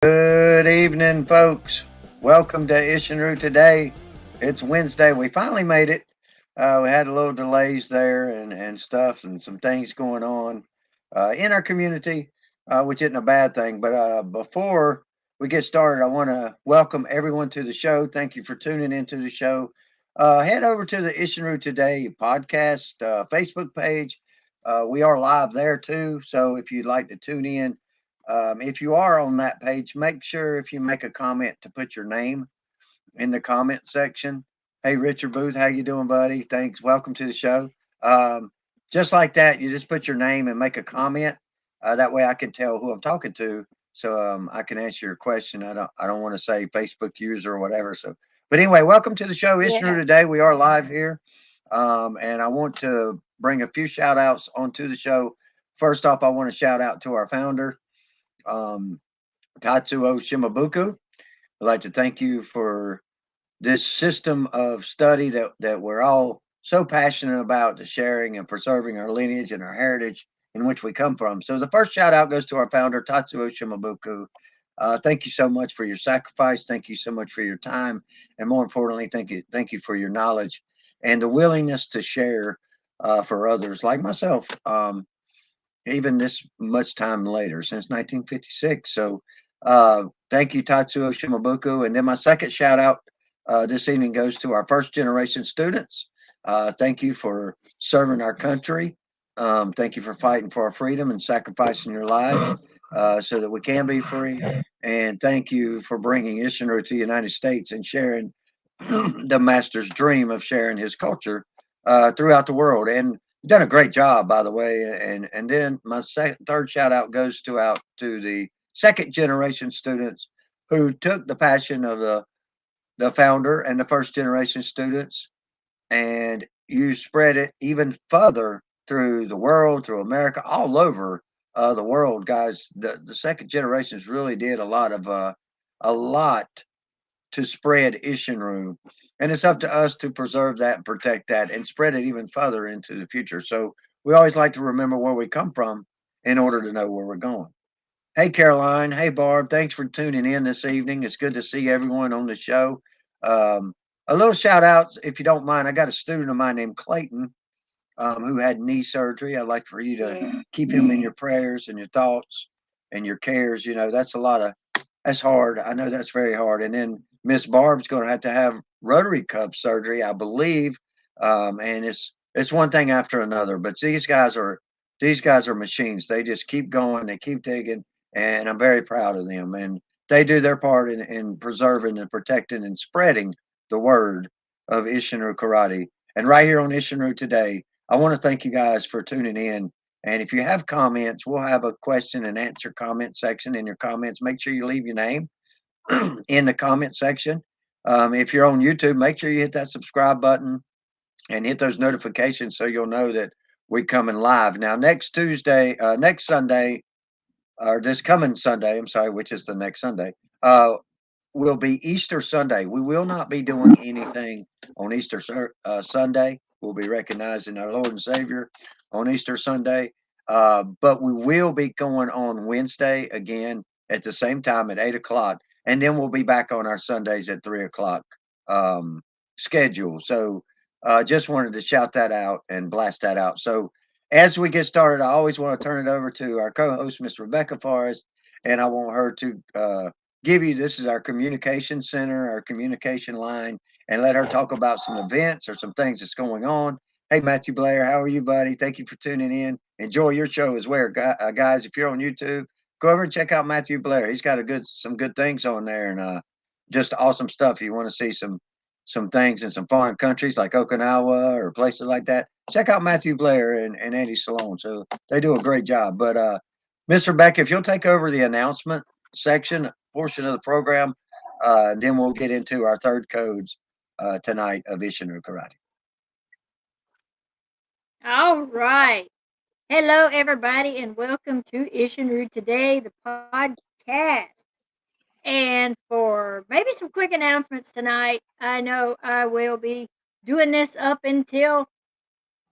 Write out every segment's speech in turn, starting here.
Good evening, folks. Welcome to Isshinryu Today. It's Wednesday. We finally made it. We had a little delays there and stuff and some things going on in our community, which isn't a bad thing. But before we get started, I want to welcome everyone to the show. Thank you for tuning into the show. Head over to the Isshinryu Today podcast Facebook page. We are live there too. So if you'd like to tune in, if you are on that page, make sure if you make a comment to put your name in the comment section. Hey, Richard Booth, how you doing, buddy? Thanks. Welcome to the show. Um, just like that, you just put your name and make a comment. That way, I can tell who I'm talking to, so I can answer your question. I don't want to say Facebook user or whatever. So, but anyway, welcome to the show, Ishnu. Yeah. Today we are live here, and I want to bring a few shout outs onto the show. First off, I want to shout out to our founder, um, Tatsuo Shimabuku. I'd like to thank you for this system of study that we're all so passionate about, the sharing and preserving our lineage and our heritage in which we come from. So the first shout out goes to our founder, Tatsuo Shimabuku. Thank you so much for your sacrifice. Thank you so much for your time. And more importantly, thank you for your knowledge and the willingness to share for others like myself. Even this much time later, since 1956. So thank you, Tatsuo Shimabuku. And then my second shout out this evening goes to our first generation students. Thank you for serving our country. Thank you for fighting for our freedom and sacrificing your lives so that we can be free. And thank you for bringing Isshinryu to the United States and sharing the master's dream of sharing his culture throughout the world. And done a great job, by the way. And then my third shout out goes to the second generation students who took the passion of the founder and the first generation students, and you spread it even further through the world, through America, all over the world, guys. The second generations really did a lot to spread Isshinryu, and it's up to us to preserve that and protect that and spread it even further into the future. So we always like to remember where we come from in order to know where we're going. Hey, Caroline. Hey, Barb. Thanks for tuning in this evening. It's good to see everyone on the show. Um, a little shout out, if you don't mind. I got a student of mine named Clayton who had knee surgery. I'd like for you Yeah. to keep him in your prayers and your thoughts and your cares. You know, that's hard. I know that's very hard. And then Miss Barb's going to have rotary cuff surgery, I believe. And it's one thing after another. But these guys are machines. They just keep going. They keep digging, and I'm very proud of them. And they do their part in preserving and protecting and spreading the word of Isshinryu karate. And right here on Isshinryu today, I want to thank you guys for tuning in. And if you have comments, we'll have a question and answer comment section in your comments. Make sure you leave your name in the comment section. If you're on YouTube, make sure you hit that subscribe button and hit those notifications so you'll know that we're coming live. Now, next Sunday, or this coming Sunday, I'm sorry, which is the next Sunday, will be Easter Sunday. We will not be doing anything on Easter Sunday. We'll be recognizing our Lord and Savior on Easter Sunday. But we will be going on Wednesday again at the same time at 8 o'clock. And then we'll be back on our Sundays at 3 o'clock schedule. So just wanted to shout that out and blast that out. So as we get started, I always want to turn it over to our co host, Miss Rebecca Forrest. And I want her to give you this is our communication center, our communication line, and let her talk about some events or some things that's going on. Hey, Matthew Blair, how are you, buddy? Thank you for tuning in. Enjoy your show as well, guys. If you're on YouTube, go over and check out Matthew Blair. He's got some good things on there and just awesome stuff. If you want to see some things in some foreign countries like Okinawa or places like that, check out Matthew Blair and Andy Salone. So they do a great job. But Miss Rebecca, if you'll take over the announcement section portion of the program, then we'll get into our third codes tonight of Isshinryu Karate. All right. Hello, everybody, and welcome to Isshinryu Today, the podcast. And for maybe some quick announcements tonight, I know I will be doing this up until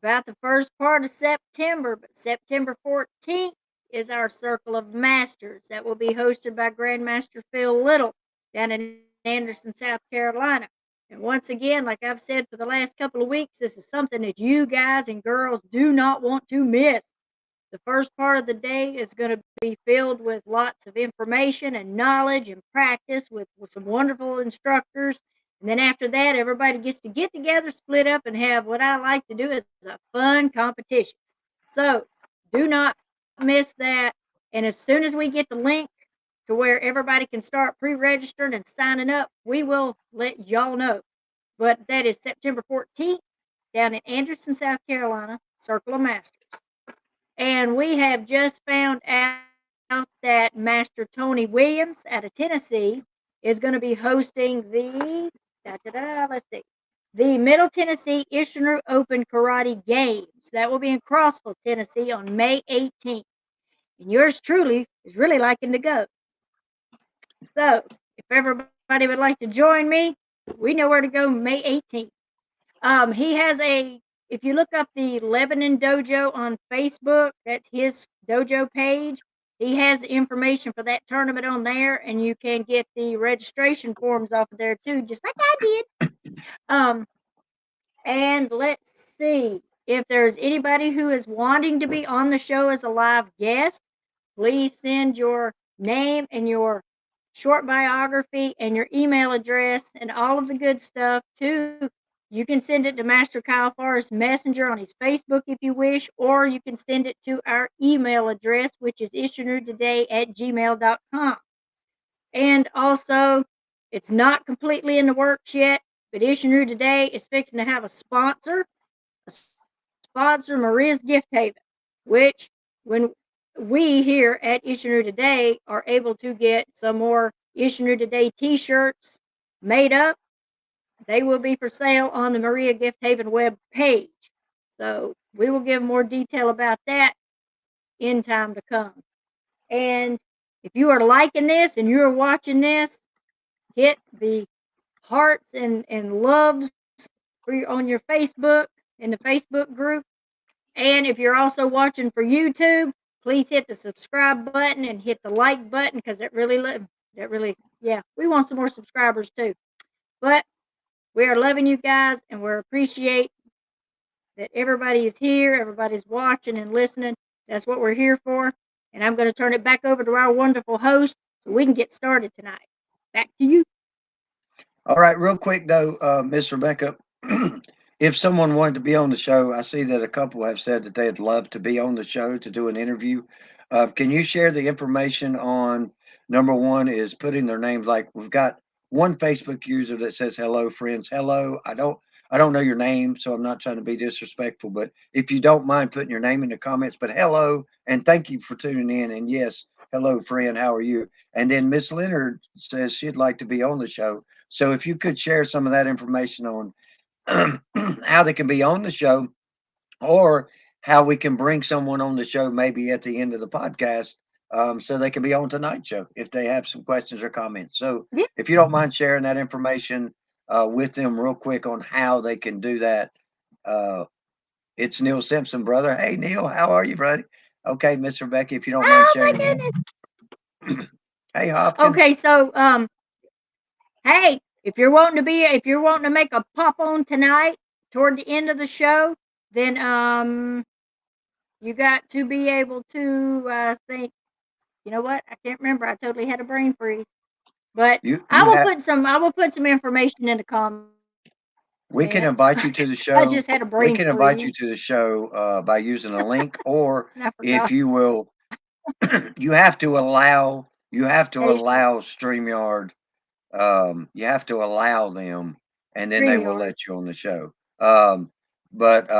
about the first part of September, but September 14th is our Circle of Masters that will be hosted by Grandmaster Phil Little down in Anderson, South Carolina. And once again, like I've said for the last couple of weeks, this is something that you guys and girls do not want to miss. The first part of the day is going to be filled with lots of information and knowledge and practice with some wonderful instructors. And then after that, everybody gets to get together, split up, and have what I like to do is a fun competition. So do not miss that. And as soon as we get the link to where everybody can start pre-registering and signing up, we will let y'all know. But that is September 14th down in Anderson, South Carolina, Circle of Masters. And we have just found out that Master Tony Williams out of Tennessee is going to be hosting let's see, the Middle Tennessee Isshinryu Open Karate Games. That will be in Crossville, Tennessee on May 18th. And yours truly is really liking to go. So if everybody would like to join me, we know where to go May 18th. He has if you look up the Lebanon Dojo on Facebook, that's his dojo page. He has information for that tournament on there, and you can get the registration forms off of there too, just like I did. Um, and let's see if there's anybody who is wanting to be on the show as a live guest. Please send your name and your short biography and your email address and all of the good stuff to. You can send it to Master Kyle Forrest Messenger on his Facebook if you wish, or you can send it to our email address, which is isshinryutoday@gmail.com. And also, it's not completely in the works yet, but Isshinryu Today is fixing to have a sponsor, Maria's Gift Haven, which when we here at Isshinryu Today are able to get some more Isshinryu Today t-shirts made up, they will be for sale on the Maria Gift Haven web page. So we will give more detail about that in time to come. And if you are liking this and you are watching this, hit the hearts and loves on your Facebook in the Facebook group. And if you're also watching for YouTube, please hit the subscribe button and hit the like button because yeah, we want some more subscribers too. But we are loving you guys and we appreciate that everybody is here, everybody's watching and listening. That's what we're here for. And I'm going to turn it back over to our wonderful host so we can get started tonight. Back to you. All right, real quick though, Miss Rebecca, if someone wanted to be on the show, I see that a couple have said that they'd love to be on the show to do an interview. Can you share the information on number one is putting their names? Like we've got one Facebook user that says hello, friends. Hello. I don't know your name, so I'm not trying to be disrespectful, but if you don't mind putting your name in the comments, but hello and thank you for tuning in. And yes, hello, friend. How are you? And then Miss Leonard says she'd like to be on the show. So if you could share some of that information on how they can be on the show or how we can bring someone on the show maybe at the end of the podcast so they can be on tonight's show if they have some questions or comments. So Yeah. if you don't mind sharing that information with them real quick on how they can do that. It's Neil Simpson, brother. Hey, Neil, how are you, buddy? Okay, Miss Rebecca, if you don't mind Oh my sharing goodness. that. Hey, Hopkins. Okay, so hey, if you're wanting to make a pop on tonight toward the end of the show, then you got to be able to think. You know what? I can't remember. I totally had a brain freeze. But You I you will have put some information in the comments. we can I invite you just to had the a show. brain We freeze can invite you to the show by using a link, or and I forgot. if you will, you have to allow StreamYard. You have to allow them, and then they will StreamYard. let you on the show. But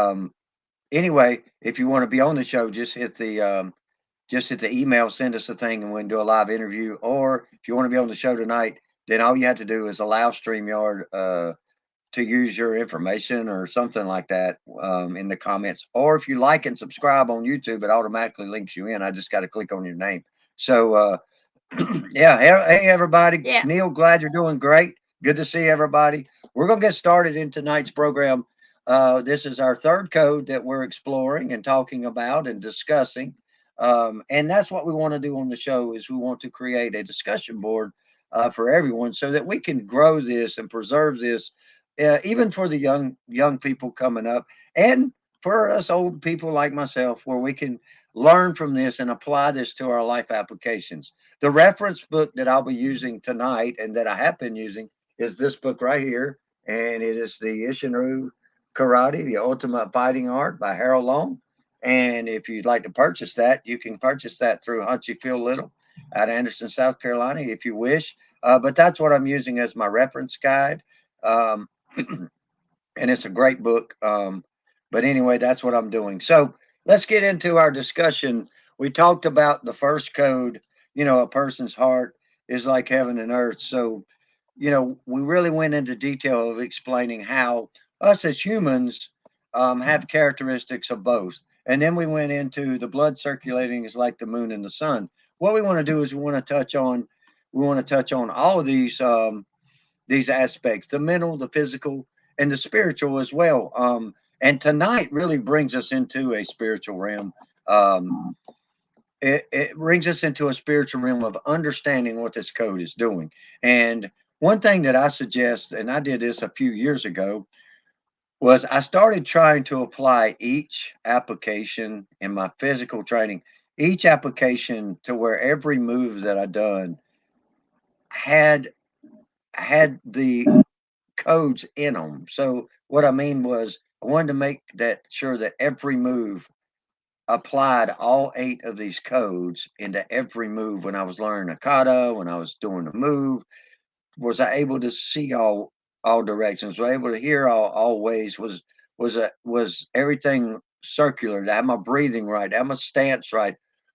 anyway, if you want to be on the show, just hit the email, send us a thing, and we can do a live interview. Or if you want to be on the show tonight, then all you have to do is allow StreamYard to use your information or something like that in the comments. Or if you like and subscribe on YouTube, it automatically links you in. I just got to click on your name. So, yeah. Hey, everybody. Yeah. Neil, glad you're doing great. Good to see everybody. We're going to get started in tonight's program. This is our third code that we're exploring and talking about and discussing. And that's what we want to do on the show is we want to create a discussion board for everyone so that we can grow this and preserve this, even for the young people coming up, and for us old people like myself, where we can learn from this and apply this to our life applications. The reference book that I'll be using tonight and that I have been using is this book right here, and it is the Isshinryu Karate, the Ultimate Fighting Art by Harold Long. And if you'd like to purchase that, you can purchase that through Hunchy Feel Little at Anderson, South Carolina, if you wish. But that's what I'm using as my reference guide. Um, and it's a great book. But anyway, that's what I'm doing. So let's get into our discussion. We talked about the first code, a person's heart is like heaven and earth. So, we really went into detail of explaining how us as humans have characteristics of both. And then we went into the blood circulating is like the moon and the sun. What we want to do is we want to touch on all of these aspects, the mental, the physical, and the spiritual as well. And tonight really brings us into a spiritual realm. Um, it brings us into a spiritual realm of understanding what this code is doing. And one thing that I suggest, and I did this a few years ago, was I started trying to apply each application in my physical training, each application to where every move that I done had the codes in them. So what I mean was I wanted to make that sure that every move applied all 8 of these codes into every move when I was learning a kata, when I was doing a move. Was I able to see all directions? Was I able to hear all ways? Was everything circular? Did I have my breathing right? Did I have my stance right?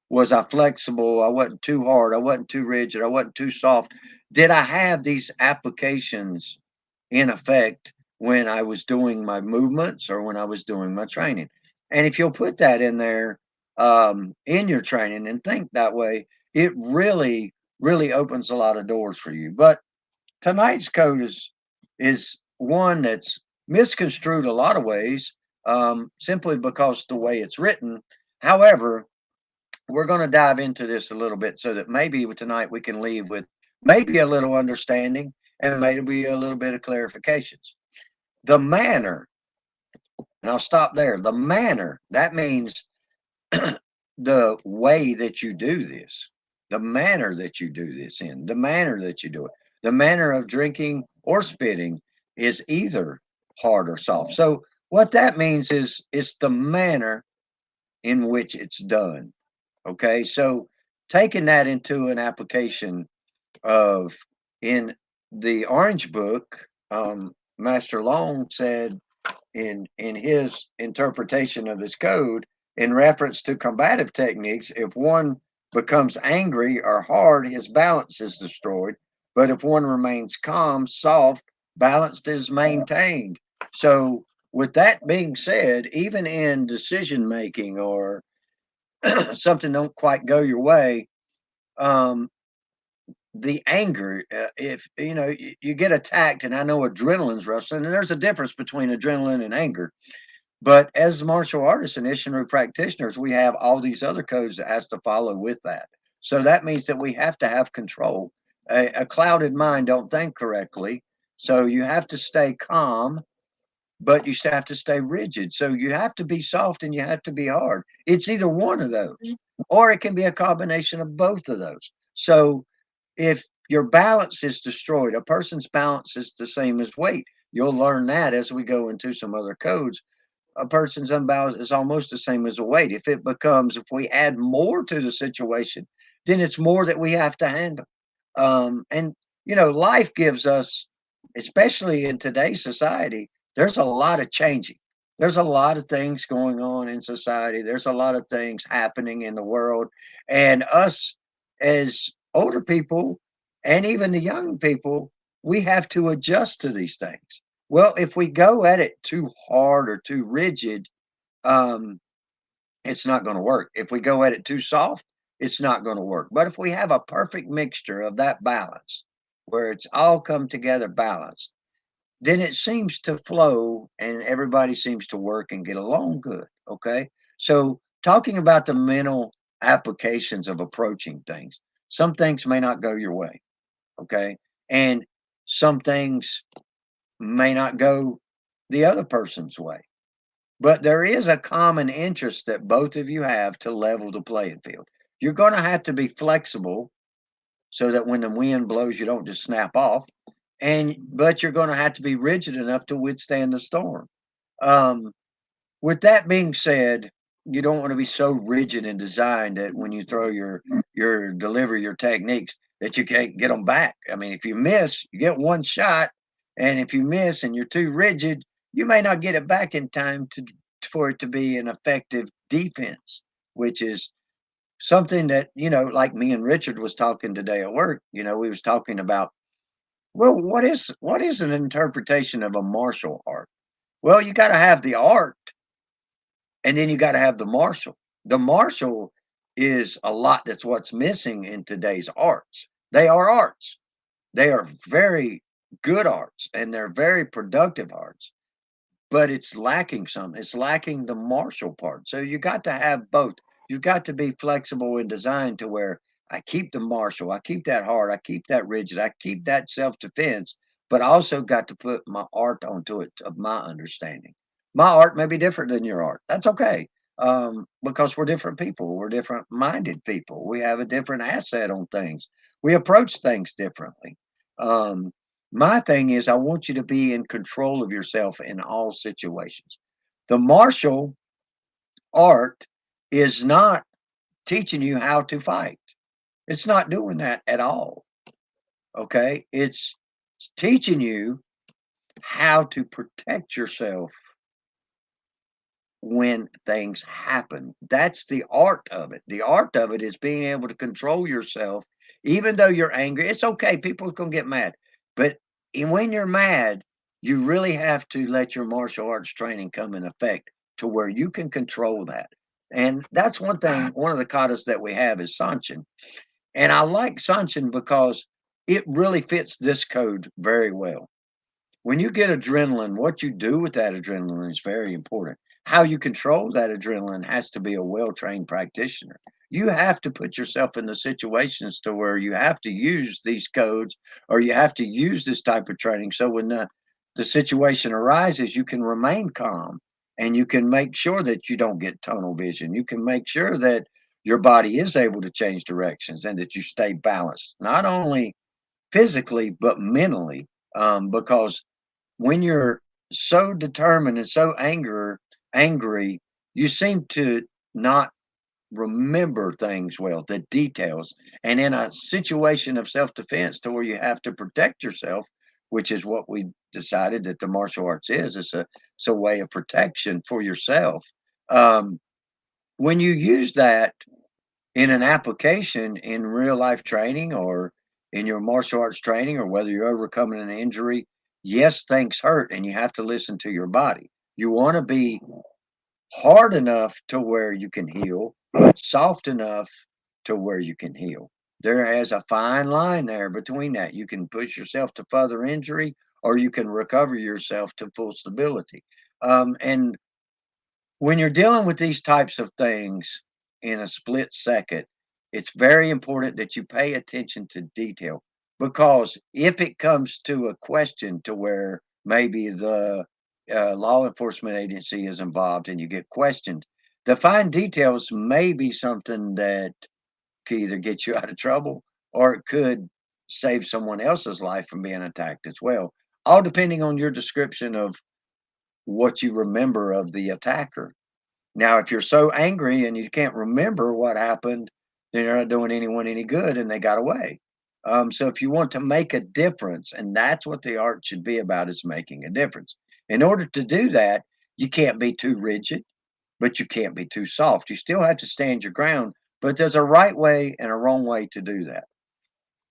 Was I flexible? I wasn't too hard. I wasn't too rigid. I wasn't too soft. Did I have these applications in effect when I was doing my movements or when I was doing my training? And if you'll put that in there in your training and think that way, it really opens a lot of doors for you. But tonight's code is one that's misconstrued a lot of ways, simply because the way it's written. However, we're going to dive into this a little bit so that maybe tonight we can leave with maybe a little understanding and maybe a little bit of clarifications. The manner, and I'll stop there. The manner, that means the way that you do this, the manner that you do this in, the manner that you do it, the manner of drinking or spitting is either hard or soft. So what that means is it's the manner in which it's done. Okay, so taking that into an application of in the Orange Book, Master Long said in his interpretation of this code in reference to combative techniques, if one becomes angry or hard, his balance is destroyed. But if one remains calm, soft, balanced is maintained. So, with that being said, even in decision making or something don't quite go your way, um, the anger, if you get attacked, and I know adrenaline's rushing, and there's a difference between adrenaline and anger. But as martial artists and Isshinryu practitioners, we have all these other codes that has to follow with that. So that means that we have to have control. A clouded mind don't think correctly. So you have to stay calm, but you still have to stay rigid. So you have to be soft and you have to be hard. It's either one of those, or it can be a combination of both of those. So if your balance is destroyed, a person's balance is the same as weight. You'll learn that as we go into some other codes. A person's unbalance is almost the same as a weight. If we add more to the situation, then it's more that we have to handle. And life gives us, especially in today's society, there's a lot of changing. There's a lot of things going on in society. There's a lot of things happening in the world. And us as older people and even the young people, we have to adjust to these things. Well, if we go at it too hard or too rigid, um, it's not going to work. If we go at it too soft, it's not going to work. But if we have a perfect mixture of that balance, where it's all come together balanced, then it seems to flow and everybody seems to work and get along good. Okay. So, talking about the mental applications of approaching things. Some things may not go your way, okay? And some things may not go the other person's way. But there is a common interest that both of you have to level the playing field. You're going to have to be flexible so that when the wind blows, you don't just snap off. But you're going to have to be rigid enough to withstand the storm. Um, with that being said, you don't want to be so rigid in design that when you throw your deliver your techniques that you can't get them back. I mean, if you miss, you get one shot, and if you miss and you're too rigid, you may not get it back in time to for it to be an effective defense, which is something that like me and Richard was talking today at work. We was talking about, well, what is an interpretation of a martial art? Well, you got to have the art, and then you got to have the martial. The martial is a lot that's what's missing in today's arts. They are arts. They are very good arts, and they're very productive arts, but it's lacking some. It's lacking the martial part. So you got to have both. You've got to be flexible in design to where I keep the martial, I keep that hard, I keep that rigid, I keep that self defense, but I also got to put my art onto it of my understanding. My art may be different than your art. That's okay. Because we're different people. We're different minded people. We have a different asset on things. We approach things differently. Um, my thing is, I want you to be in control of yourself in all situations. The martial art is not teaching you how to fight. It's not doing that at all. Okay. It's teaching you how to protect yourself when things happen. That's the art of it. The art of it is being able to control yourself, even though you're angry. It's okay. People are going to get mad. But when you're mad, you really have to let your martial arts training come in effect to where you can control that. And that's one thing, one of the katas that we have is Sanshin. And I like Sanshin because it really fits this code very well. When you get adrenaline, what you do with that adrenaline is very important. How you control that adrenaline has to be a well trained practitioner. You have to put yourself in the situations to where you have to use these codes or you have to use this type of training. So when the situation arises, you can remain calm and you can make sure that you don't get tunnel vision. You can make sure that your body is able to change directions and that you stay balanced, not only physically, but mentally. Because when you're so determined and so angry, you seem to not remember things well, the details. And in a situation of self-defense to where you have to protect yourself, which is what we decided that the martial arts is, it's a way of protection for yourself. Um, when you use that in an application in real life training or in your martial arts training or whether you're overcoming an injury, yes, things hurt and you have to listen to your body. You want to be hard enough to where you can heal, but soft enough to where you can heal. There is a fine line there between that. You can push yourself to further injury or you can recover yourself to full stability. And when you're dealing with these types of things in a split second, it's very important that you pay attention to detail because if it comes to a question to where maybe the law enforcement agency is involved and you get questioned, the fine details may be something that could either get you out of trouble or it could save someone else's life from being attacked as well, all depending on your description of what you remember of the attacker. Now, if you're so angry and you can't remember what happened, then you're not doing anyone any good and they got away. So if you want to make a difference, and that's what the art should be about, is making a difference. In order to do that, you can't be too rigid, but you can't be too soft. You still have to stand your ground, but there's a right way and a wrong way to do that.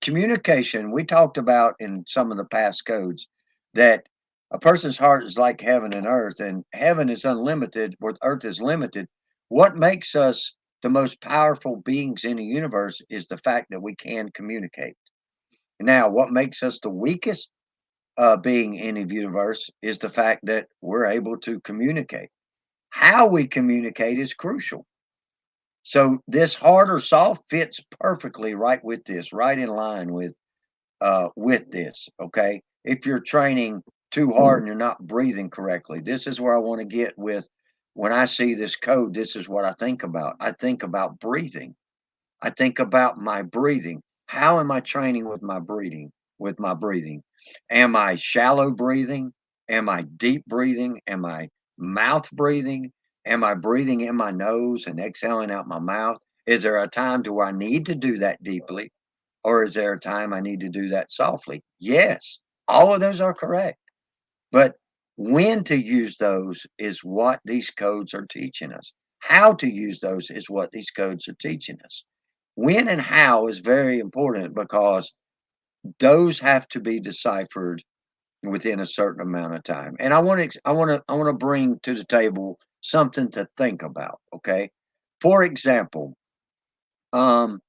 Communication, we talked about in some of the past codes that a person's heart is like heaven and earth, and heaven is unlimited, where earth is limited. What makes us the most powerful beings in the universe is the fact that we can communicate. Now, what makes us the weakest being in the universe is the fact that we're able to communicate. How we communicate is crucial. So this hard or soft fits perfectly right with this, right in line with this. Okay. If you're training too hard and you're not breathing correctly, this is where I want to get with when I see this code, this is what I think about. I think about breathing. I think about my breathing. How am I training with my breathing? With my breathing, am I shallow breathing? Am I deep breathing? Am I mouth breathing? Am I breathing in my nose and exhaling out my mouth? Is there a time to where I need to do that deeply, or is there a time I need to do that softly? Yes, all of those are correct. But when to use those is what these codes are teaching us. How to use those is what these codes are teaching us. When and how is very important because those have to be deciphered within a certain amount of time. And I want to bring to the table something to think about. Okay, for example, um,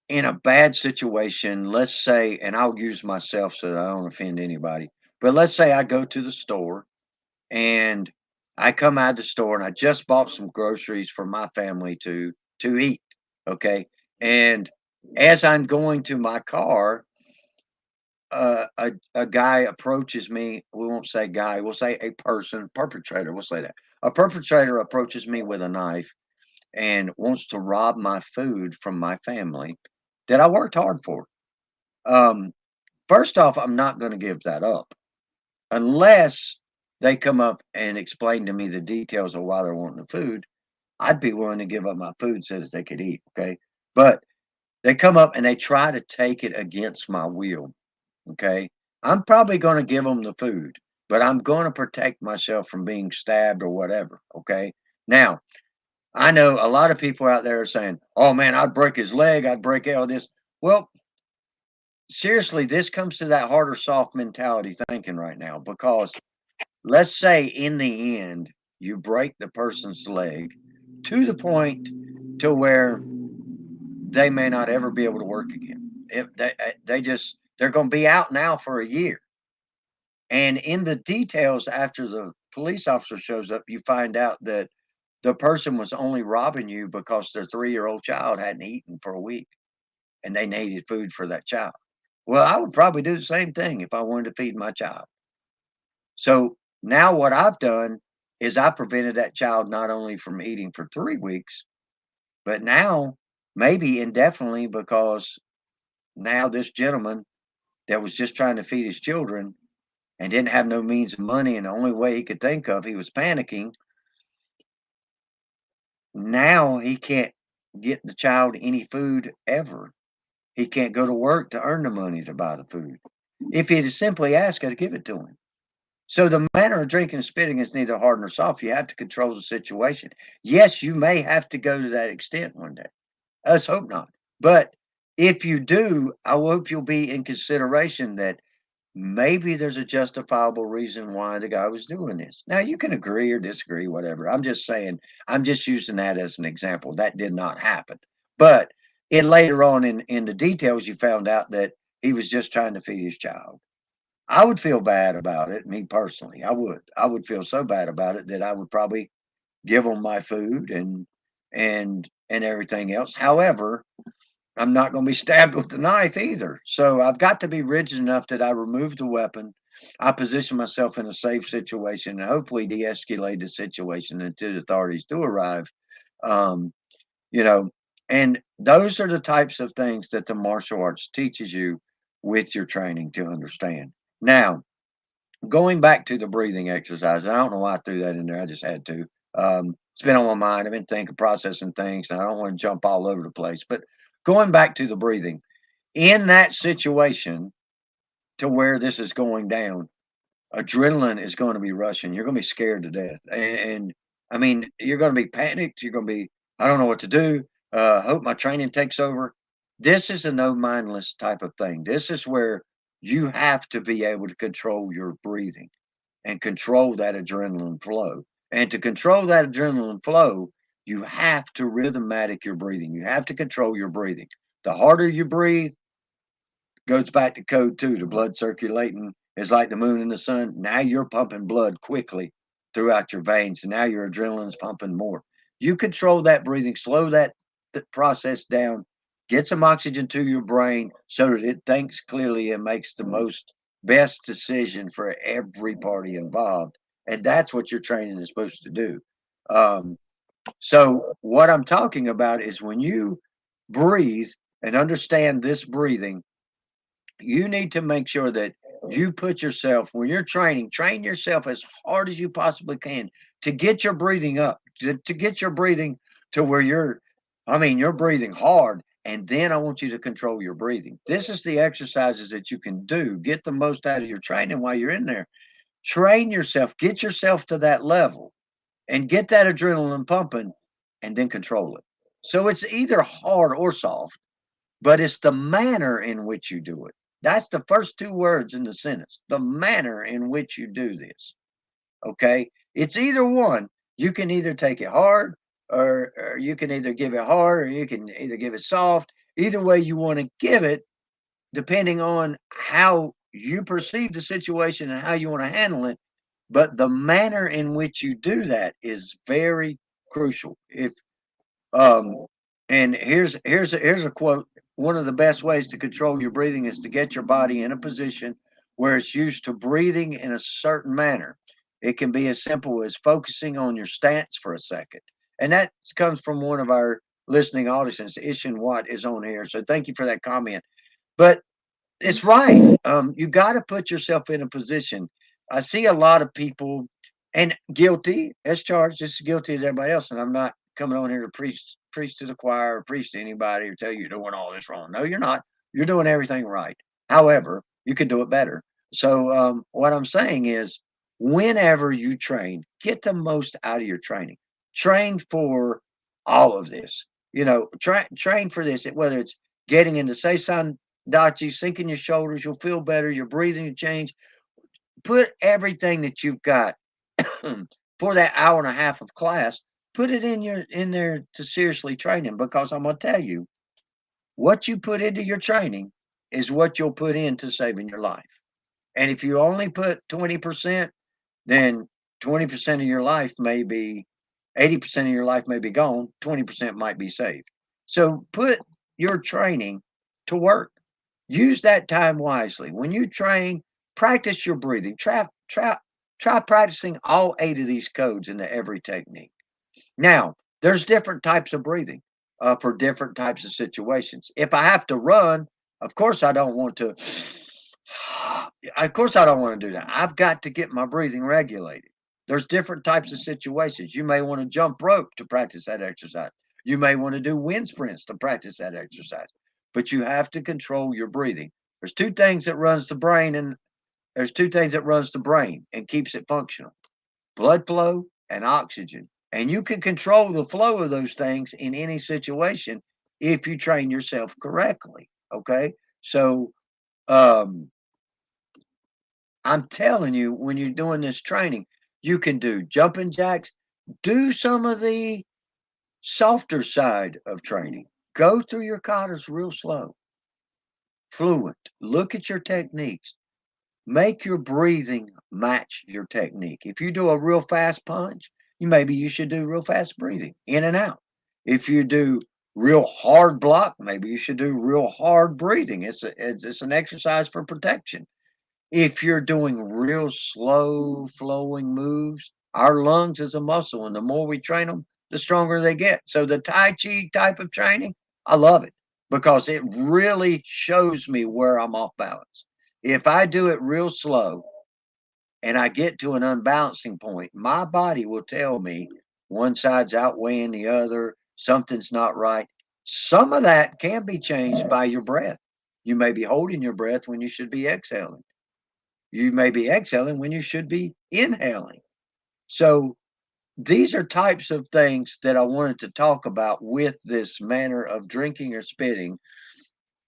in a bad situation, let's say, and I'll use myself so that I don't offend anybody, but let's say I go to the store and I come out of the store and I just bought some groceries for my family to eat. Okay. And as I'm going to my car, a guy approaches me. We won't say guy, we'll say a person, perpetrator, we'll say that. A perpetrator approaches me with a knife and wants to rob my food from my family that I worked hard for. Um, First off, I'm not going to give that up unless they come up and explain to me the details of why they're wanting the food. I'd be willing to give up my food so that they could eat. Okay. But they come up and they try to take it against my will. Okay. I'm probably going to give them the food, but I'm going to protect myself from being stabbed or whatever. Okay. Now, I know a lot of people out there are saying, oh man, I'd break his leg. I'd break all this. Well, seriously, this comes to that hard or soft mentality thinking right now because let's say in the end you break the person's leg to the point to where they may not ever be able to work again. If they're going to be out now for a year. And in the details after the police officer shows up, you find out that the person was only robbing you because their 3-year-old child hadn't eaten for a week and they needed food for that child. Well, I would probably do the same thing if I wanted to feed my child. So now what I've done is I prevented that child not only from eating for 3 weeks, but now maybe indefinitely because now this gentleman that was just trying to feed his children and didn't have no means of money and the only way he could think of, he was panicking. Now he can't get the child any food ever. He can't go to work to earn the money to buy the food. If he'd simply asked, I'd give it to him. So the manner of drinking and spitting is neither hard nor soft. You have to control the situation. Yes, you may have to go to that extent one day. Let's hope not. But if you do, I hope you'll be in consideration that maybe there's a justifiable reason why the guy was doing this. Now you can agree or disagree, whatever. I'm just saying, I'm just using that as an example. That did not happen. But it later on in the details, you found out that he was just trying to feed his child. I would feel bad about it, me personally. I would. I would feel so bad about it that I would probably give them my food and everything else. However, I'm not going to be stabbed with the knife either. So I've got to be rigid enough that I remove the weapon. I position myself in a safe situation and hopefully de-escalate the situation until the authorities do arrive. Um, you know, and those are the types of things that the martial arts teaches you with your training to understand. Now, going back to the breathing exercise, I don't know why I threw that in there. I just had to. It's been on my mind. I've been thinking, processing things, and I don't want to jump all over the place. But going back to the breathing, in that situation to where this is going down, adrenaline is going to be rushing. You're going to be scared to death. And I mean, you're going to be panicked. You're going to be, I don't know what to do. Hope my training takes over. This is a no mindless type of thing. This is where you have to be able to control your breathing and control that adrenaline flow. And to control that adrenaline flow, you have to rhythmatic your breathing. You have to control your breathing. The harder you breathe, goes back to code two. The blood circulating is like the moon and the sun. Now you're pumping blood quickly throughout your veins. And now your adrenaline's pumping more. You control that breathing, slow that process down, get some oxygen to your brain so that it thinks clearly and makes the most best decision for every party involved. And that's what your training is supposed to do. Um, so, what I'm talking about is when you breathe and understand this breathing, you need to make sure that you put yourself, when you're training, train yourself as hard as you possibly can to get your breathing up, to get your breathing to where you're breathing hard. And then I want you to control your breathing. This is the exercises that you can do. Get the most out of your training while you're in there. Train yourself, get yourself to that level and get that adrenaline pumping and then control it. So it's either hard or soft, but it's the manner in which you do it. That's the first two words in the sentence, the manner in which you do this. Okay. It's either one. You can either take it hard or you can either give it hard or you can either give it soft. Either way you want to give it, depending on how you perceive the situation and how you want to handle it. But the manner in which you do that is very crucial. If um, and here's a quote. One of the best ways to control your breathing is to get your body in a position where it's used to breathing in a certain manner. It can be as simple as focusing on your stance for a second, and that comes from one of our listening audiences. Ishin Watt is on here, so thank you for that comment. But it's right. You got to put yourself in a position. I see a lot of people, and guilty as charged, just as guilty as everybody else. And I'm not coming on here to preach to the choir or preach to anybody or tell you you're doing all this wrong. No, you're not. You're doing everything right. However, you can do it better. So what I'm saying is, whenever you train, get the most out of your training. Train for all of this. Train for this. Whether it's getting into Seisan Dachi, sinking your shoulders, you'll feel better. Your breathing will change. Put everything that you've got for that hour and a half of class. Put it in there to seriously train him, because I'm gonna tell you, what you put into your training is what you'll put into saving your life. And if you only put 20%, then 20% of your life may be 80% of your life may be gone, 20% might be saved. So put your training to work. Use that time wisely. When you train, practice your breathing. Try practicing all 8 of these codes into every technique. Now, there's different types of breathing for different types of situations. If I have to run, of course I don't want to. Of course I don't want to do that. I've got to get my breathing regulated. There's different types of situations. You may want to jump rope to practice that exercise. You may want to do wind sprints to practice that exercise. But you have to control your breathing. There's two things that runs the brain, and there's two things that runs the brain and keeps it functional: blood flow and oxygen. And you can control the flow of those things in any situation if you train yourself correctly. Okay. So um, I'm telling you, when you're doing this training, you can do jumping jacks, do some of the softer side of training. Go through your katas real slow, fluent. Look at your techniques. Make your breathing match your technique. If you do a real fast punch, maybe you should do real fast breathing in and out. If you do real hard block, maybe you should do real hard breathing. It's an exercise for protection. If you're doing real slow flowing moves, our lungs is a muscle, and the more we train them, the stronger they get. So the Tai Chi type of training, I love it because it really shows me where I'm off balance. If I do it real slow and I get to an unbalancing point, my body will tell me one side's outweighing the other, something's not right. Some of that can be changed by your breath. You may be holding your breath when you should be exhaling. You may be exhaling when you should be inhaling. So these are types of things that I wanted to talk about with this manner of drinking or spitting.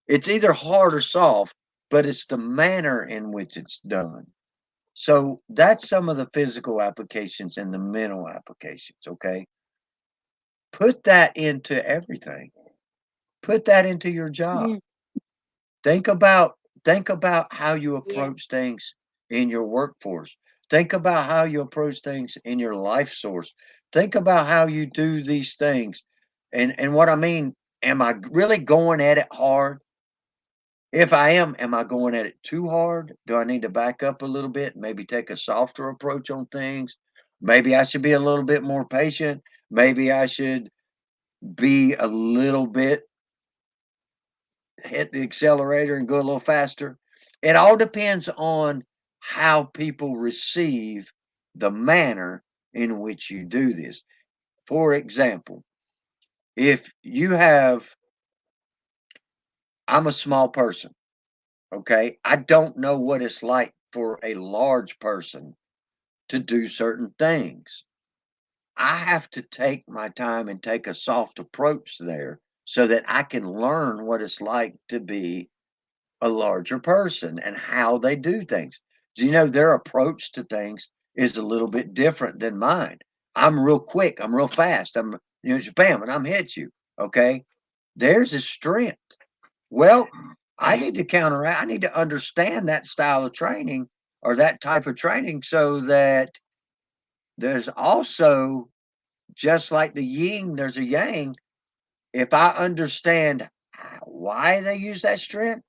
It's either hard or soft, but it's the manner in which it's done. So that's some of the physical applications and the mental applications. Okay. Put that into everything. Put that into your job. Mm, Think about how you yeah. approach things in your workforce. Think about how you approach things in your life source. Think about how you do these things. And what I mean, am I really going at it hard? If I am I going at it too hard? Do I need to back up a little bit, maybe take a softer approach on things? Maybe I should be a little bit more patient. Maybe I should be a little bit hit the accelerator and go a little faster. It all depends on how people receive the manner in which you do this. For example, if you have, I'm a small person, okay? I don't know what it's like for a large person to do certain things. I have to take my time and take a soft approach there so that I can learn what it's like to be a larger person and how they do things. Do you know their approach to things is a little bit different than mine? I'm real quick, I'm real fast, I'm bam, and I'm hit you. Okay. There's a strength. Well, I need to counteract, I need to understand that style of training or that type of training so that there's also just like the yin, there's a yang. If I understand why they use that strength,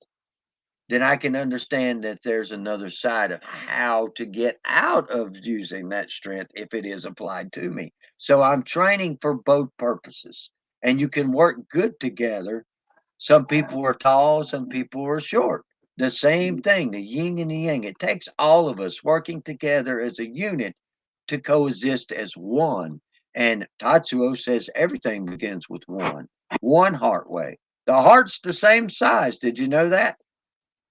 then I can understand that there's another side of how to get out of using that strength if it is applied to me. So I'm training for both purposes, and you can work good together. Some people are tall, some people are short. The same thing, the yin and the yang. It takes all of us working together as a unit to coexist as one. And Tatsuo says everything begins with one heart way. The heart's the same size. Did you know that?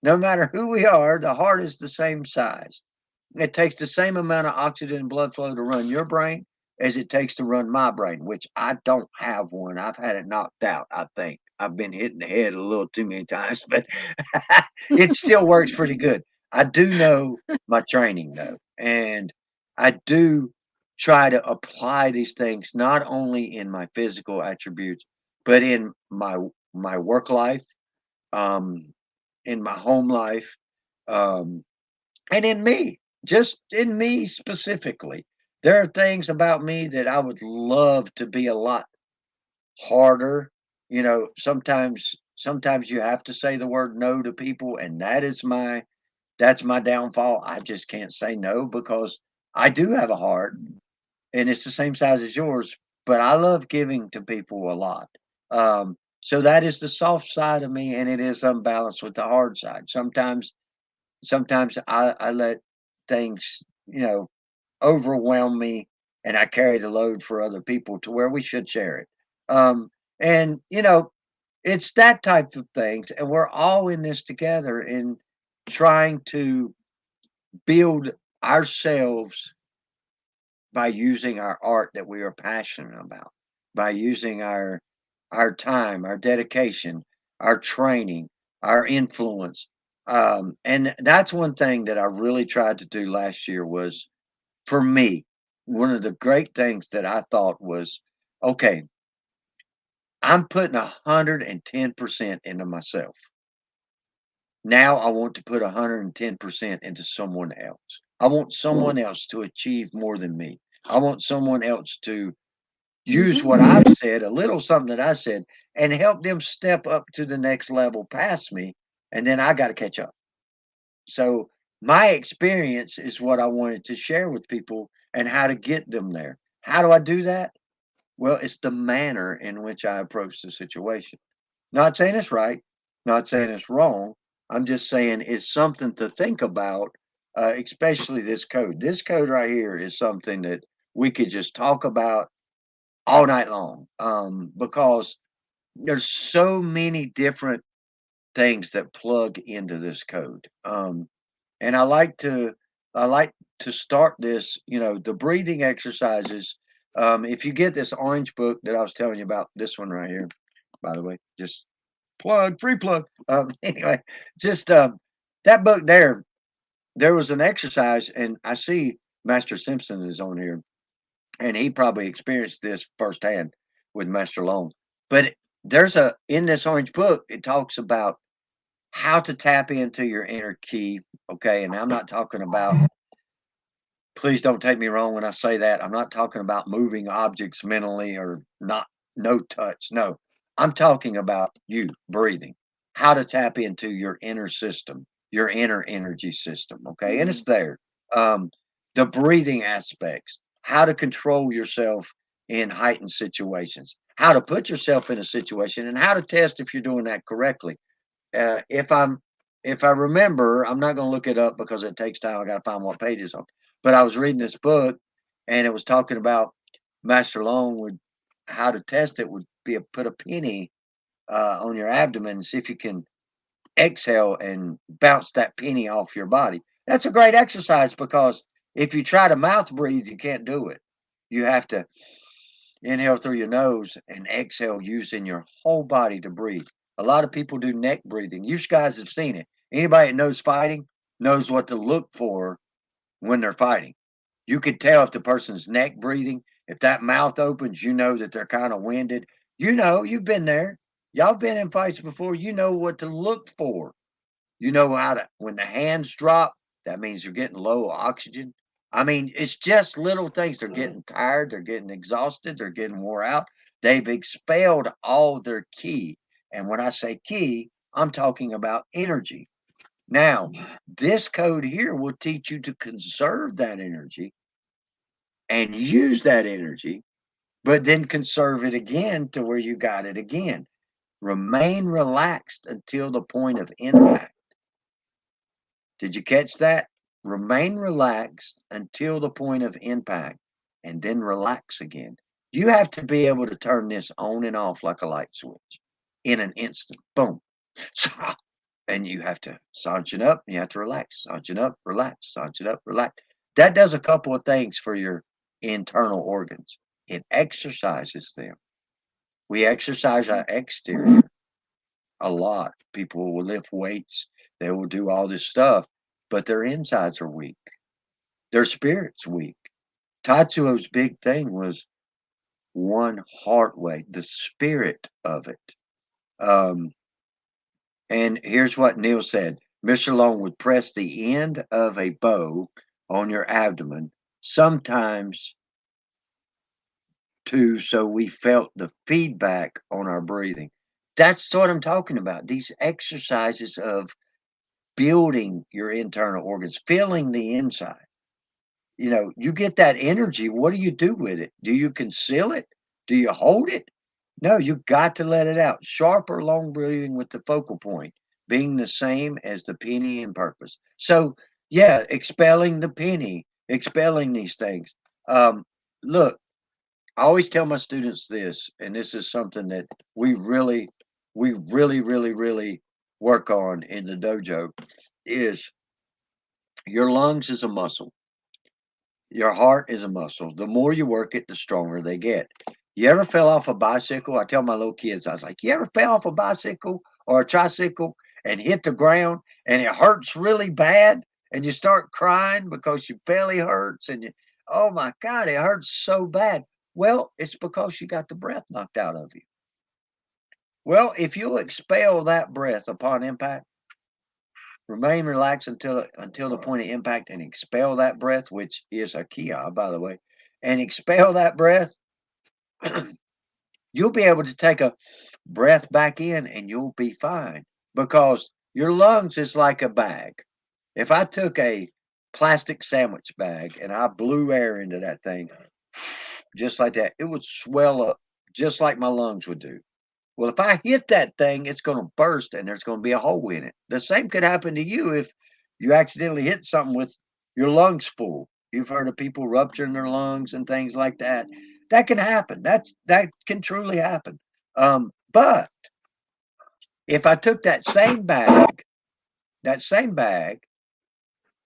No matter who we are, the heart is the same size. It takes the same amount of oxygen and blood flow to run your brain as it takes to run my brain, which I don't have one. I've had it knocked out, I think. I've been hit in the head a little too many times, but it still works pretty good. I do know my training though, and I do try to apply these things not only in my physical attributes, but in my work life, um, in my home life, um, and in me, just in me specifically. There are things about me that I would love to be a lot harder. Sometimes you have to say the word no to people, and that's my downfall. I just can't say no because I do have a heart and it's the same size as yours, but I love giving to people a lot. So that is the soft side of me, and it is unbalanced with the hard side. Sometimes I let things, overwhelm me, and I carry the load for other people to where we should share it. And it's that type of things, and we're all in this together in trying to build ourselves by using our art that we are passionate about, by using our time, our dedication, our training, our influence. And that's one thing that I really tried to do last year was for me, one of the great things that I thought was, okay, I'm putting 110% into myself. Now I want to put 110% into someone else. I want someone else to achieve more than me. I want someone else to use what I've said, a little something that I said, and help them step up to the next level past me. And then I got to catch up. So my experience is what I wanted to share with people and how to get them there. How do I do that? Well, it's the manner in which I approach the situation. Not saying it's right, not saying it's wrong. I'm just saying it's something to think about, especially this code. This code right here is something that we could just talk about all night long, because there's so many different things that plug into this code. And I like to start this, the breathing exercises. If you get this orange book that I was telling you about, this one right here, by the way, just free plug. Anyway, just that book there was an exercise, and I see Master Simpson is on here, and he probably experienced this firsthand with Master Long. But there's in this orange book, it talks about how to tap into your inner key. Okay, and I'm not talking about please don't take me wrong when I say that. I'm not talking about moving objects mentally or not, no touch. No, I'm talking about you breathing, how to tap into your inner system, your inner energy system. Okay. And it's there. Um, the breathing aspects, how to control yourself in heightened situations, how to put yourself in a situation, and how to test if you're doing that correctly. Uh, if I'm if I remember, I'm not going to look it up because it takes time. I got to find what page it's on. But I was reading this book, and it was talking about Master Long would how to test it would be put a penny on your abdomen and see if you can exhale and bounce that penny off your body. That's a great exercise because if you try to mouth breathe, you can't do it. You have to inhale through your nose and exhale using your whole body to breathe. A lot of people do neck breathing. You guys have seen it. Anybody that knows fighting knows what to look for when they're fighting. You could tell if the person's neck breathing, if that mouth opens, you know that they're kind of winded. You know, you've been there. Y'all been in fights before. You know what to look for. You know how to, when the hands drop, that means you're getting low oxygen. I mean, it's just little things. They're getting tired, they're getting exhausted, they're getting wore out. They've expelled all their ki. And when I say ki, I'm talking about energy. Now, this code here will teach you to conserve that energy and use that energy, but then conserve it again to where you got it again. Remain relaxed until the point of impact. Did you catch that? Remain relaxed until the point of impact and then relax again. You have to be able to turn this on and off like a light switch in an instant. Boom. And you have to saunch it up and you have to relax. Saunch it up, relax, saunch it up, relax. That does a couple of things for your internal organs. It exercises them. We exercise our exterior a lot. People will lift weights, they will do all this stuff, but their insides are weak. Their spirit's weak. Tatsuo's big thing was one heart way, the spirit of it. Um, and here's what Neil said. Mr. Long would press the end of a bow on your abdomen, sometimes two, so we felt the feedback on our breathing. That's what I'm talking about. These exercises of building your internal organs, filling the inside. You know, you get that energy. What do you do with it? Do you conceal it? Do you hold it? No, you got to let it out. Sharp or long breathing with the focal point being the same as the penny in purpose. So, yeah, expelling the penny, expelling these things. Look, I always tell my students this, and this is something that we really work on in the dojo is your lungs is a muscle. Your heart is a muscle. The more you work it, the stronger they get. You ever fell off a bicycle? I tell my little kids, I was like, you ever fell off a bicycle or a tricycle and hit the ground and it hurts really bad and you start crying because your belly hurts and you, oh my God, it hurts so bad. Well, it's because you got the breath knocked out of you. Well, if you'll expel that breath upon impact, remain relaxed until the point of impact and expel that breath, which is a kia, by the way, and expel that breath, you'll be able to take a breath back in and you'll be fine because your lungs is like a bag. If I took a plastic sandwich bag and I blew air into that thing, just like that, it would swell up just like my lungs would do. Well, if I hit that thing, it's going to burst and there's going to be a hole in it. The same could happen to you if you accidentally hit something with your lungs full. You've heard of people rupturing their lungs and things like that. That can happen. That can truly happen. But if I took that same bag,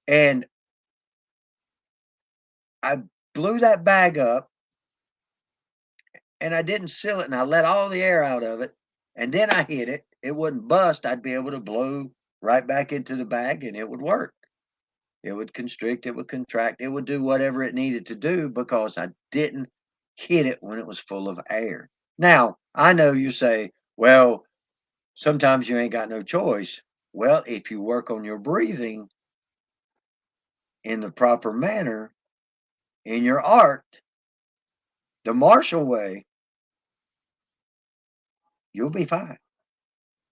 and I blew that bag up and I didn't seal it and I let all the air out of it, and then I hit it, it wouldn't bust. I'd be able to blow right back into the bag and it would work. It would constrict, it would contract, it would do whatever it needed to do because I didn't hit it when it was full of air. Now, I know you say, well, sometimes you ain't got no choice. Well, if you work on your breathing in the proper manner, in your art, the martial way, you'll be fine.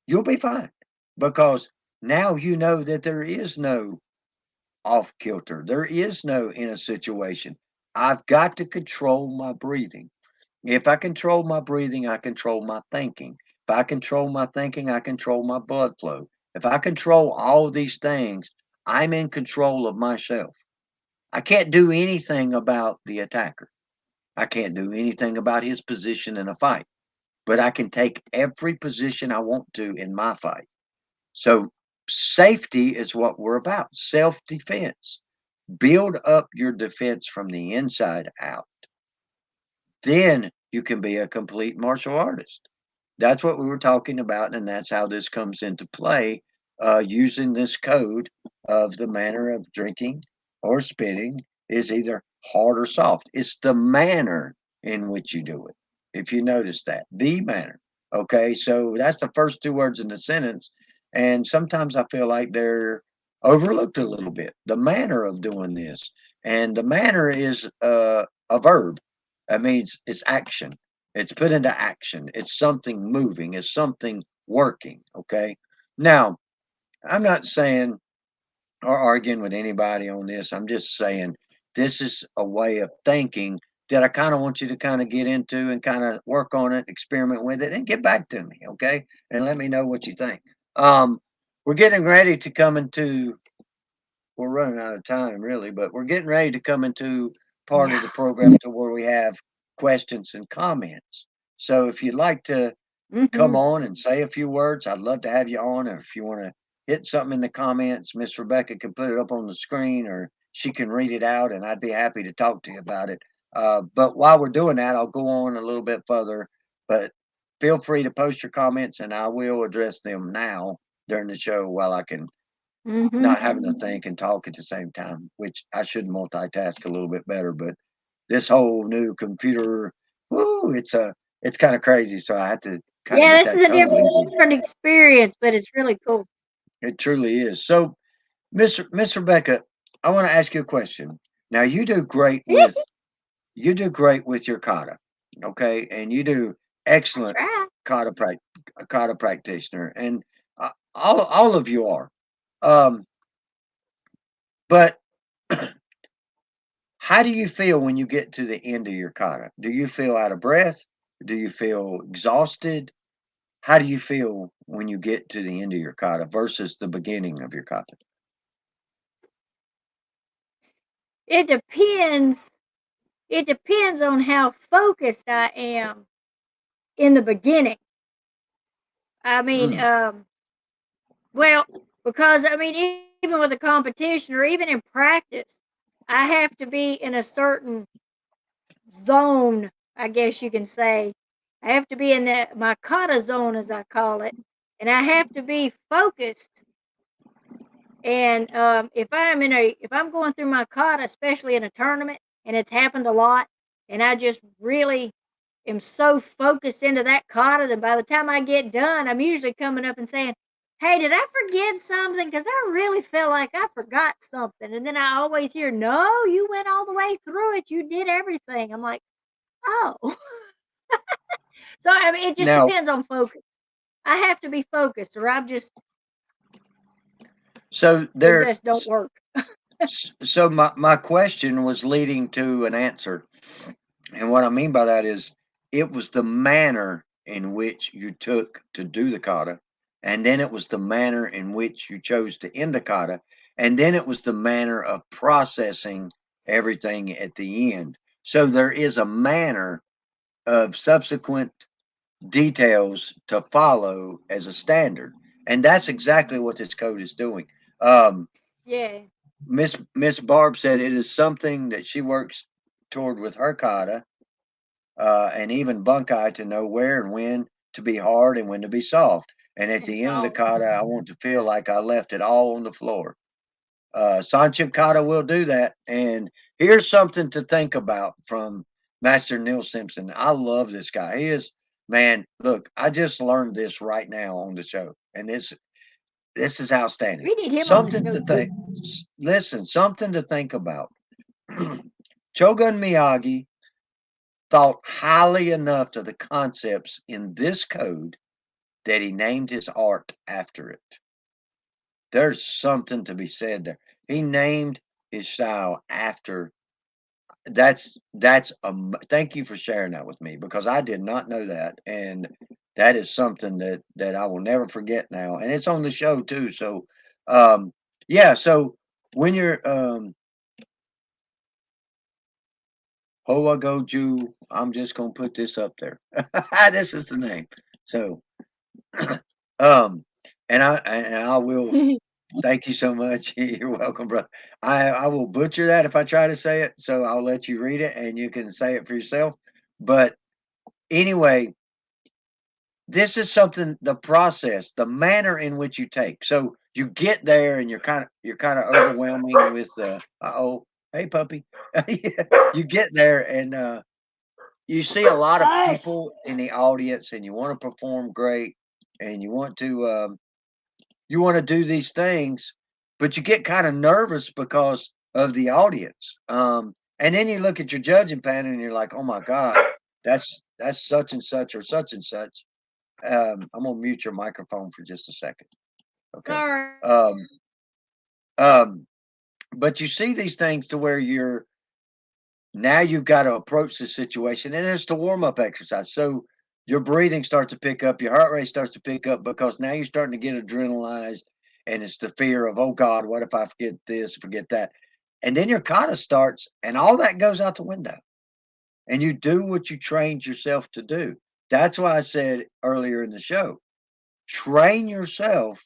You'll be fine because now you know that there is no off kilter. There is no in a situation. I've got to control my breathing. If I control my breathing, I control my thinking. If I control my thinking, I control my blood flow. If I control all these things, I'm in control of myself. I can't do anything about the attacker. I can't do anything about his position in a fight, but I can take every position I want to in my fight. So, safety is what we're about, self defense. Build up your defense from the inside out. Then you can be a complete martial artist. That's what we were talking about, and that's how this comes into play using this code of the manner of drinking or spitting is either hard or soft. It's the manner in which you do it. If you notice that, the manner. Okay, so that's the first two words in the sentence. And sometimes I feel like they're overlooked a little bit. The manner of doing this. And the manner is a verb. That means it's action. It's put into action. It's something moving. It's something working. Okay. Now, I'm not saying or arguing with anybody on this. I'm just saying this is a way of thinking that I kind of want you to kind of get into and kind of work on it, experiment with it, and get back to me. Okay. And let me know what you think. Um, we're getting ready to come into, we're running out of time really, but we're getting ready to come into part of Yeah. the program to where we have questions and comments. So if you'd like to come Mm-hmm. on and say a few words, I'd love to have you on. Or if you want to hit something in the comments, Miss Rebecca can put it up on the screen or she can read it out, and I'd be happy to talk to you about it. But while we're doing that, I'll go on a little bit further. But feel free to post your comments, and I will address them now during the show while I can Mm-hmm. not having to think and talk at the same time, which I should multitask a little bit better. But this whole new computer, woo, it's kind of crazy. So I had to kind of Yeah, get this is that a code easy. different experience, but it's really cool. It truly is. So, Miss Rebecca, I want to ask you a question. Now you do great with your kata, okay, and you do I excellent try. kata kata practitioner, and all of you are. Um, but how do you feel when you get to the end of your kata? Do you feel out of breath? Do you feel exhausted? How do you feel when you get to the end of your kata versus the beginning of your kata? It depends. It depends on how focused I am in the beginning. I mean, Mm, well, because I mean, even with a competition or even in practice, I have to be in a certain zone, I guess you can say. I have to be in my kata zone, as I call it, and I have to be focused. And if I'm going through my kata, especially in a tournament, and it's happened a lot, and I just really am so focused into that kata that by the time I get done, I'm usually coming up and saying, "Hey, did I forget something? Because I really feel like I forgot something." And then I always hear, "No, you went all the way through it. You did everything." I'm like, "Oh." So I mean, it just now, depends on focus. I have to be focused, or so it there, just don't work. so my question was leading to an answer, and what I mean by that is it was the manner in which you took to do the kata, and then it was the manner in which you chose to end the kata, and then it was the manner of processing everything at the end. So there is a manner of subsequent details to follow as a standard, and that's exactly what this code is doing. Um, Yeah. Miss Barb said it is something that she works toward with her kata, and even bunkai to know where and when to be hard and when to be soft. And at And the end of the so, kata, I want to feel like I left it all on the floor. Sanchip kata will do that. And here's something to think about from Master Neil Simpson. I love this guy. He is, man. Look, I just learned this right now on the show, and this is outstanding. we need him on the Something show to too. think. Listen, something to think about. Chogun Miyagi thought highly enough of the concepts in this code that he named his art after it. There's something to be said there. He named his style after. Thank you for sharing that with me because I did not know that, and that is something that I will never forget now, and it's on the show too. So, um, yeah. So when you're Hoa Goju, I'm just gonna put this up there. This is the name. So, um, and I will. Thank you so much. You're welcome, bro. I will butcher that if I try to say it, so I'll let you read it and you can say it for yourself. But anyway, this is something the process, the manner in which you take. So you get there and you're kind of overwhelming with the oh, hey puppy. You get there and you see a lot of Hush. people in the audience and you want to perform great and you want to do these things, but you get kind of nervous because of the audience. And then you look at your judging panel and you're like, oh my God, that's such and such or such and such. I'm gonna mute your microphone for just a second. Okay. Sorry. Um, um, but you see these things to where now you've got to approach the situation, and it's the warm up exercise. So your breathing starts to pick up, your heart rate starts to pick up because now you're starting to get adrenalized, and it's the fear of, oh God, what if I forget this, forget that, and then your kata starts, and all that goes out the window, and you do what you trained yourself to do. That's why I said earlier in the show, train yourself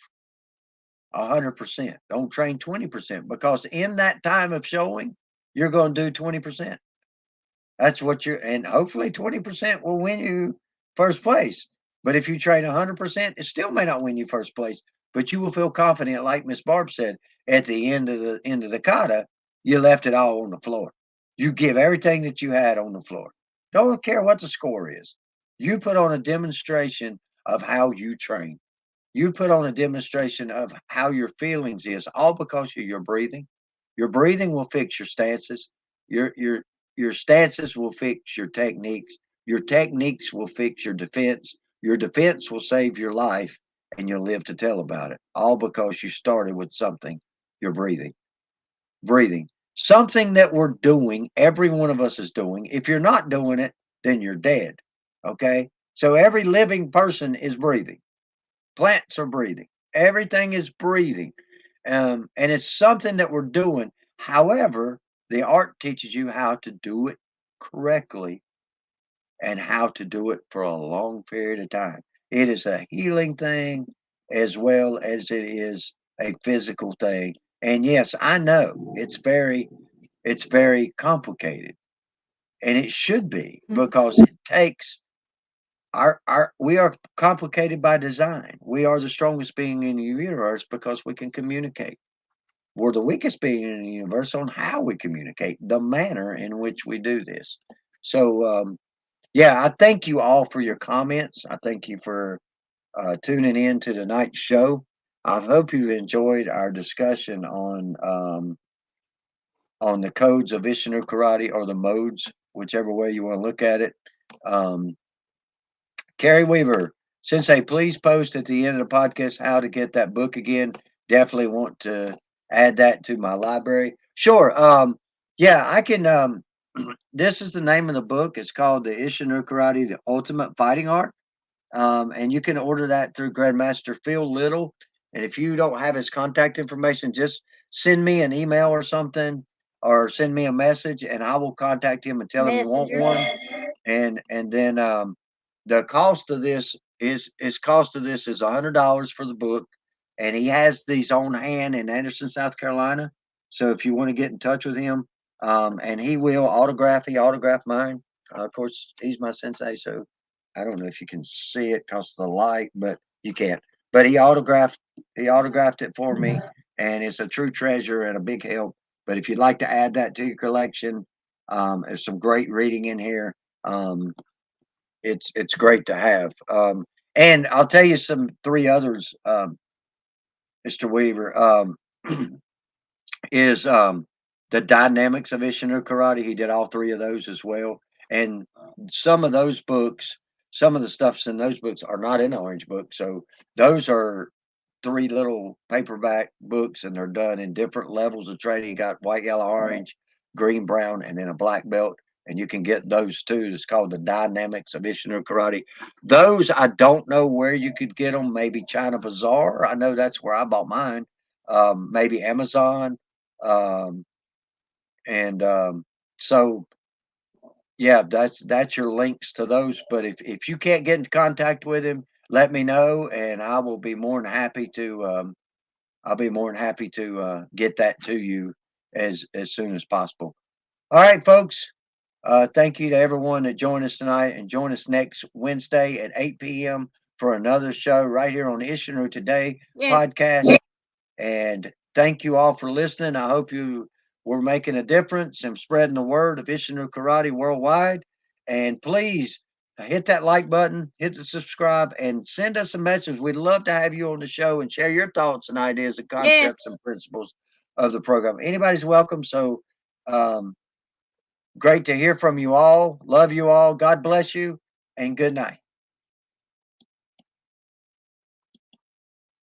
100%. Don't train 20% because in that time of showing, you're going to do 20%. That's what you're, and hopefully 20% will win you first place. But if you train 100%, it still may not win you first place, but you will feel confident, like Miss Barb said, at the end of the kata, you left it all on the floor. You give everything that you had on the floor. Don't care what the score is. You put on a demonstration of how you train. You put on a demonstration of how your feelings is, all because of your breathing. Your breathing will fix your stances. Your stances will fix your techniques. Your techniques will fix your defense. Your defense will save your life, and you'll live to tell about it. All because you started with something. Your breathing, breathing, something that we're doing. Every one of us is doing. If you're not doing it, then you're dead. Okay. So every living person is breathing. Plants are breathing. Everything is breathing. And it's something that we're doing. However, the art teaches you how to do it correctly and how to do it for a long period of time. It is a healing thing as well as it is a physical thing. And yes, I know it's very complicated. And it should be because it takes our we are complicated by design. We are the strongest being in the universe because we can communicate. We're the weakest being in the universe on how we communicate, the manner in which we do this. So, yeah, I thank you all for your comments. I thank you for tuning in to tonight's show. I hope you enjoyed our discussion on the codes of Isshinryu Karate or the modes, whichever way you want to look at it. Um, Carrie Weaver, Sensei, please post at the end of the podcast how to get that book again. Definitely want to add that to my library. Sure. Yeah, I can. This is the name of the book. It's called The Isshinryu Karate, The Ultimate Fighting Art. And you can order that through Grandmaster Phil Little. And if you don't have his contact information, just send me an email or something, or send me a message, and I will contact him and tell him you want Messenger. one. And then the cost of this is $100 for the book, and he has these on hand in Anderson, South Carolina. So if you want to get in touch with him, and he autographed mine. Of course, he's my sensei, so I don't know if you can see it because of the light, but you can't. But he autographed it for me, and it's a true treasure and a big help. But if you'd like to add that to your collection, there's some great reading in here. Um, it's great to have. And I'll tell you some three others, Mr. Weaver, is the dynamics of Isshinryu Karate. He did all three of those as well. And some of those books, some of the stuffs in those books are not in the Orange Book. So those are three little paperback books, and they're done in different levels of training. You got white, yellow, orange, green, brown, and then a black belt. And you can get those too. It's called the Dynamics of Isshinryu Karate. Those I don't know where you could get them. Maybe China Bazaar. I know that's where I bought mine. Maybe Amazon. Um, and so yeah, that's your links to those. But if you can't get in contact with him, let me know, and I will be more than happy to. I'll be more than happy to get that to you as soon as possible. All right, folks. Thank you to everyone that joined us tonight, and join us next Wednesday at 8 p.m. for another show right here on the Isshinryu Today Yes. podcast. And thank you all for listening. I hope you were making a difference and spreading the word of Isshinryu Karate worldwide. And please hit that like button, hit the subscribe, and send us a message. We'd love to have you on the show and share your thoughts and ideas and Yes. concepts and principles of the program. Anybody's welcome. So um, great to hear from you all. Love you all. God bless you, and good night.